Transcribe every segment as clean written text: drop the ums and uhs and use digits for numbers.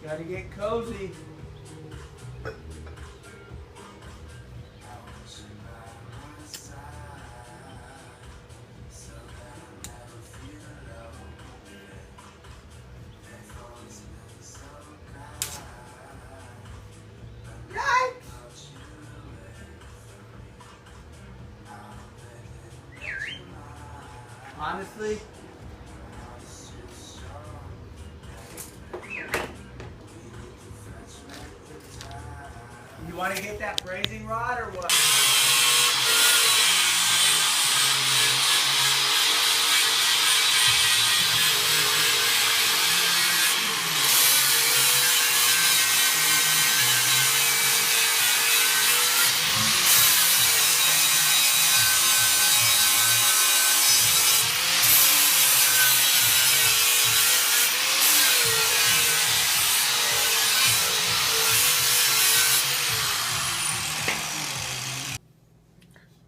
Gotta get cozy. Honestly, you want to hit that brazing rod or what?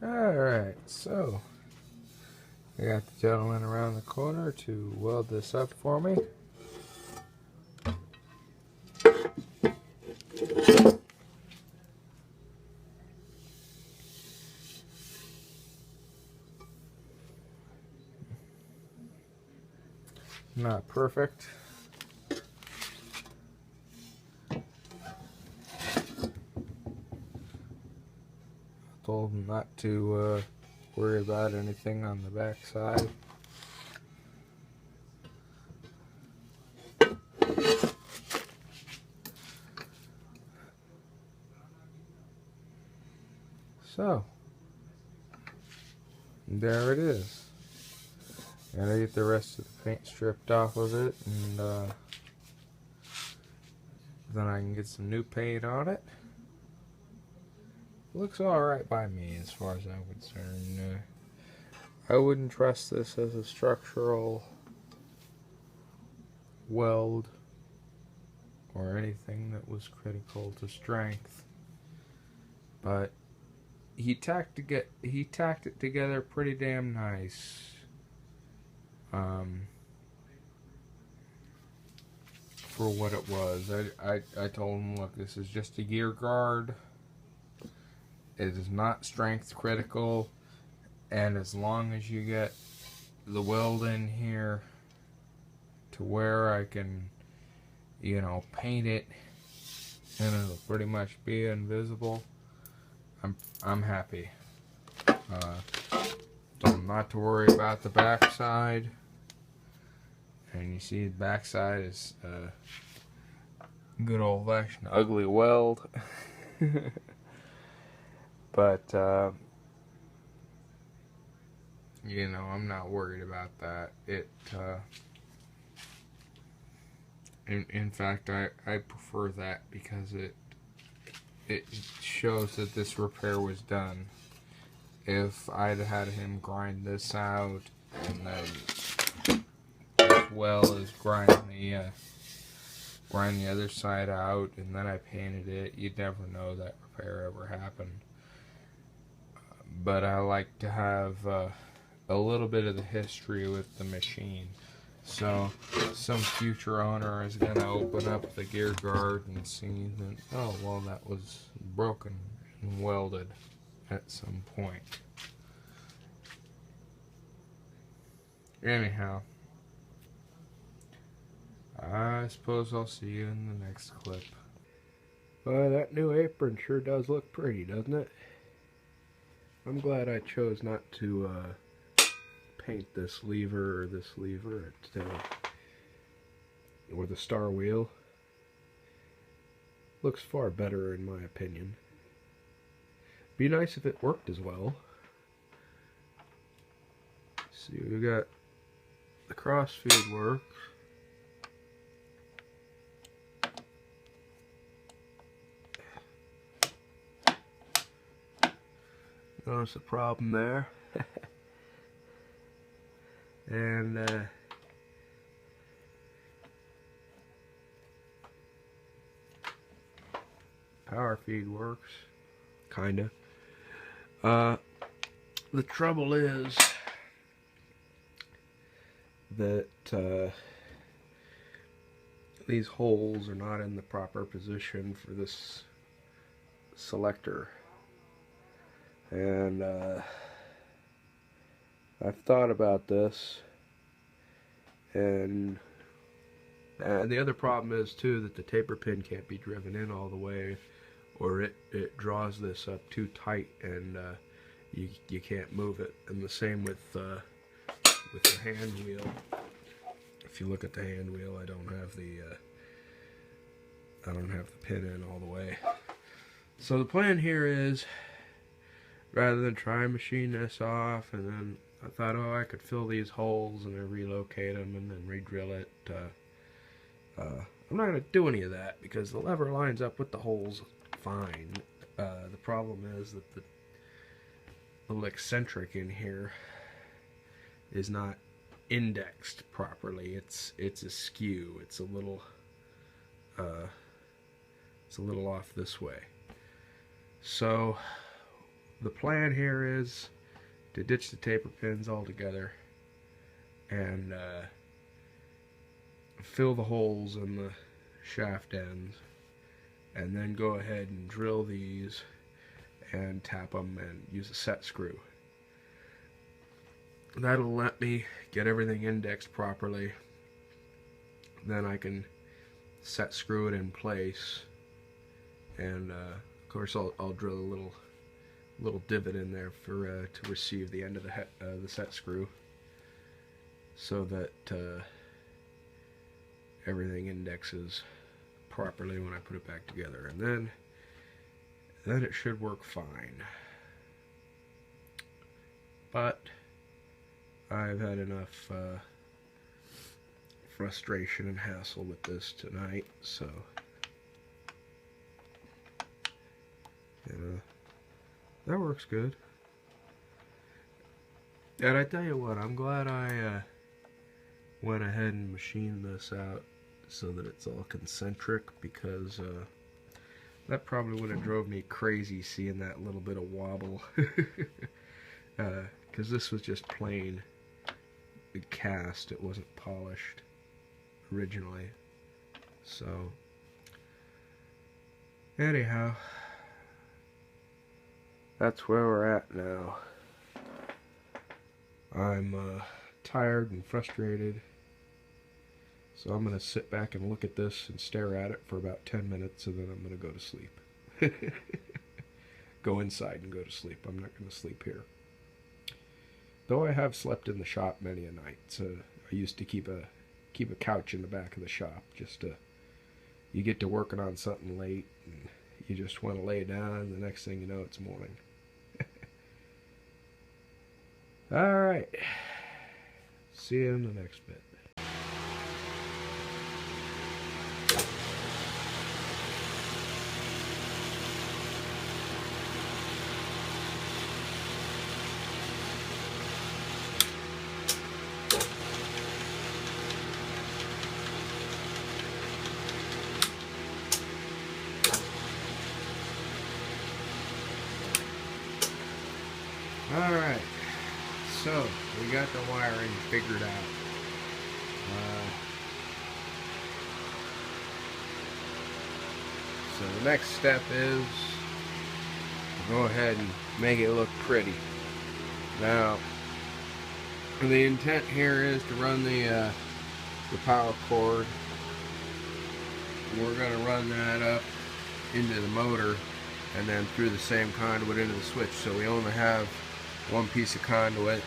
Alright, so I got the gentleman around the corner to weld this up for me. Not perfect. Told him not to worry about anything on the back side. So, there it is. Gotta get the rest of the paint stripped off of it, and then I can get some new paint on it. Looks alright by me as far as I'm concerned. I wouldn't trust this as a structural weld or anything that was critical to strength, but he tacked it together pretty damn nice. For what it was. I told him, look, this is just a gear guard. It is not strength critical, and as long as you get the weld in here to where I can, you know, paint it and it'll pretty much be invisible, I'm happy. So not to worry about the backside. And you see the backside is good old fashioned ugly weld. But you know, I'm not worried about that. In fact, I prefer that because it shows that this repair was done. If I'd had him grind this out and then as well as grind the other side out and then I painted it, you'd never know that repair ever happened. But I like to have a little bit of the history with the machine. So some future owner is going to open up the gear guard and see that, oh, well, that was broken and welded at some point. Anyhow, I suppose I'll see you in the next clip. Well, that new apron sure does look pretty, doesn't it? I'm glad I chose not to paint this lever or the star wheel. Looks far better in my opinion. Be nice if it worked as well. See, we got the crossfeed works. Notice a problem there. And power feed works, kinda. The trouble is that these holes are not in the proper position for this selector, and I've thought about this, and the other problem is too that the taper pin can't be driven in all the way, or it draws this up too tight, and you can't move it. And the same with the hand wheel. If you look at the hand wheel, I don't have the pin in all the way. So the plan here is, rather than try and machine this off, and then I thought, oh, I could fill these holes and then relocate them and then re-drill it. I'm not going to do any of that because the lever lines up with the holes fine. The problem is that the little eccentric in here is not indexed properly. It's askew. It's a little off this way. So the plan here is to ditch the taper pins altogether and fill the holes in the shaft ends, and then go ahead and drill these and tap them and use a set screw. That'll let me get everything indexed properly. Then I can set screw it in place, and of course I'll drill a little divot in there for to receive the end of the set screw, so that everything indexes properly when I put it back together, and then it should work fine. But I've had enough frustration and hassle with this tonight, so that works good. And I tell you what, I'm glad I went ahead and machined this out so that it's all concentric, because that probably would have drove me crazy seeing that little bit of wobble. Because this was just plain cast, it wasn't polished originally. So anyhow, that's where we're at now. I'm tired and frustrated, so I'm going to sit back and look at this and stare at it for about 10 minutes, and then I'm going to go to sleep. Go inside and go to sleep. I'm not going to sleep here. Though I have slept in the shop many a night. So I used to keep a couch in the back of the shop, just to, you get to working on something late and you just want to lay down, and the next thing you know, it's morning. Alright, see you in the next bit. Alright, so we got the wiring figured out. So the next step is to go ahead and make it look pretty. Now, the intent here is to run the power cord. We're going to run that up into the motor and then through the same conduit into the switch. So we only have one piece of conduit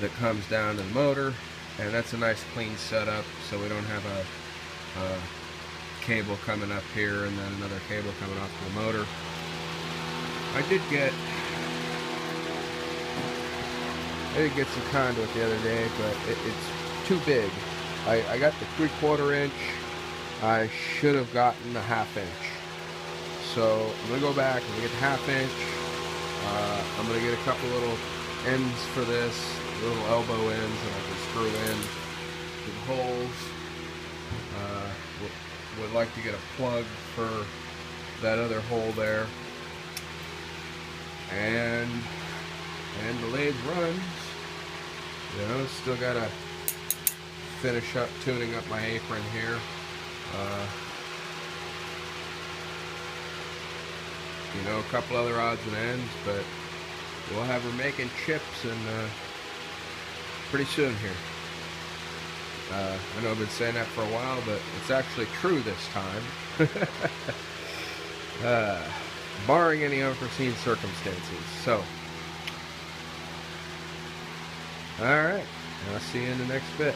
that comes down to the motor, and that's a nice clean setup, so we don't have a cable coming up here and then another cable coming off to the motor. I did get some conduit the other day, but it's too big. I got the 3/4 inch. I should have gotten the 1/2 inch. So I'm gonna go back and get the 1/2 inch. I'm gonna get a couple little ends for this, little elbow ends that I can screw in to the holes. Would like to get a plug for that other hole there, and the lathe runs. You know, still gotta finish up tuning up my apron here. You know, a couple other odds and ends, but we'll have her making chips and pretty soon here. I know I've been saying that for a while, but it's actually true this time. Barring any unforeseen circumstances. So, alright, I'll see you in the next bit.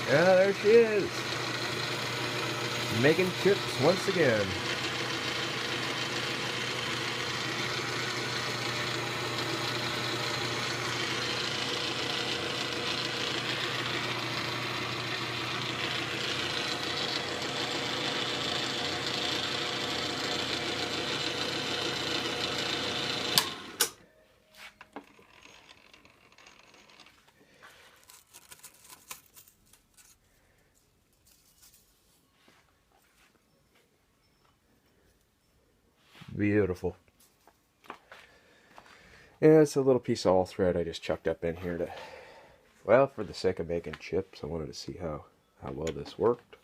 Yeah, there she is. Making chips once again. Beautiful. Yeah, it's a little piece of all thread I just chucked up in here to, well, for the sake of making chips, I wanted to see how well this worked.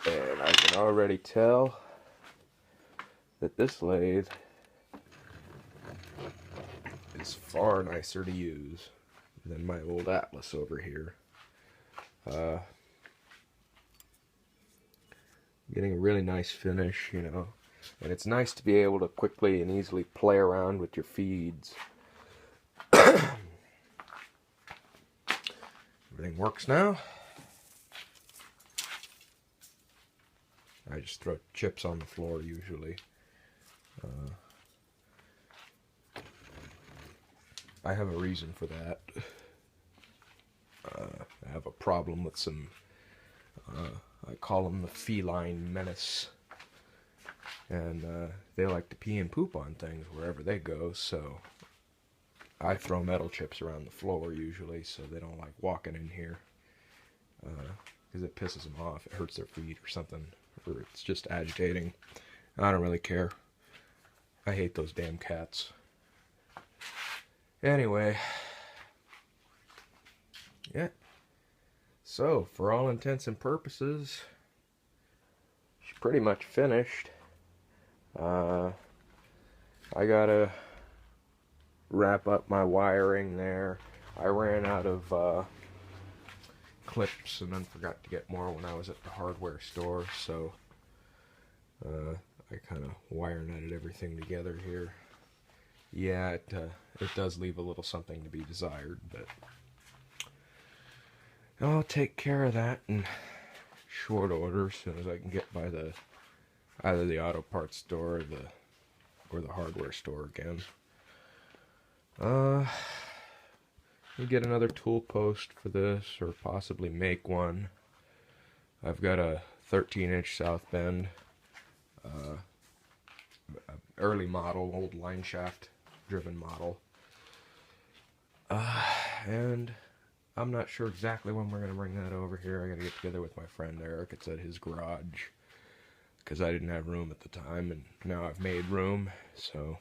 And I can already tell that this lathe is far nicer to use than my old Atlas over here. Getting a really nice finish, you know, and it's nice to be able to quickly and easily play around with your feeds. Everything works now. I just throw chips on the floor usually. I have a reason for that. I have a problem with some, I call them the feline menace. And they like to pee and poop on things wherever they go, so I throw metal chips around the floor usually, so they don't like walking in here. Because it pisses them off, it hurts their feet or something, or it's just agitating. I don't really care. I hate those damn cats. Anyway, yeah. So, for all intents and purposes, she's pretty much finished. I gotta wrap up my wiring there. I ran out of clips and then forgot to get more when I was at the hardware store, so I kind of wire netted everything together here. Yeah, it does leave a little something to be desired, but I'll take care of that in short order as soon as I can get by either the auto parts store or the hardware store again. You get another tool post for this, or possibly make one. I've got a 13-inch South Bend, early model, old line shaft driven model. And I'm not sure exactly when we're going to bring that over here. I got to get together with my friend Eric. It's at his garage, because I didn't have room at the time, and now I've made room, so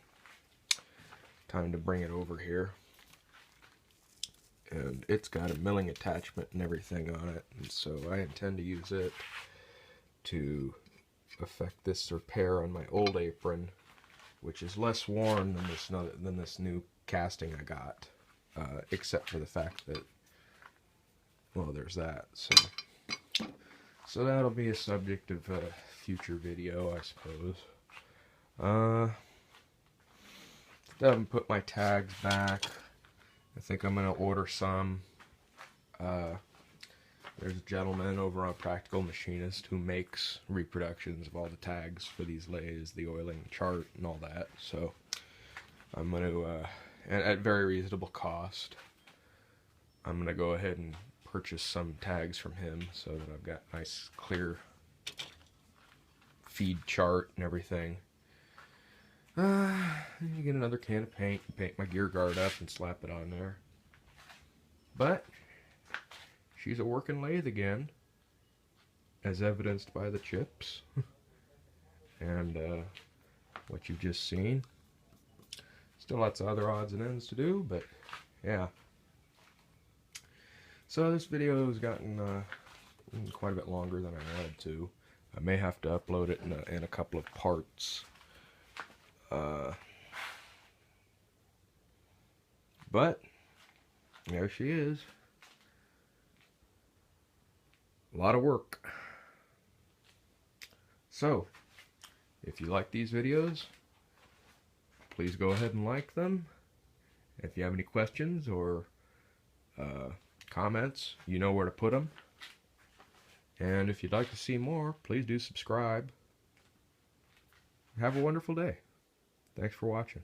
time to bring it over here. And it's got a milling attachment and everything on it, and so I intend to use it to effect this repair on my old apron, which is less worn than this new casting I got. except for the fact that, well, there's that. So that'll be a subject of a future video, I suppose. Still haven't put my tags back. I think I'm gonna order some. There's a gentleman over on Practical Machinist who makes reproductions of all the tags for these lathes, the oiling chart and all that. So I'm going to, at very reasonable cost, I'm going to go ahead and purchase some tags from him so that I've got nice clear feed chart and everything. You get another can of paint, paint my gear guard up and slap it on there. But she's a working lathe again, as evidenced by the chips and what you've just seen. Still lots of other odds and ends to do, but yeah. So this video has gotten quite a bit longer than I wanted to. I may have to upload it in a couple of parts. But there she is. A lot of work. So, if you like these videos, please go ahead and like them. If you have any questions or comments, you know where to put them. And if you'd like to see more, please do subscribe. Have a wonderful day. Thanks for watching.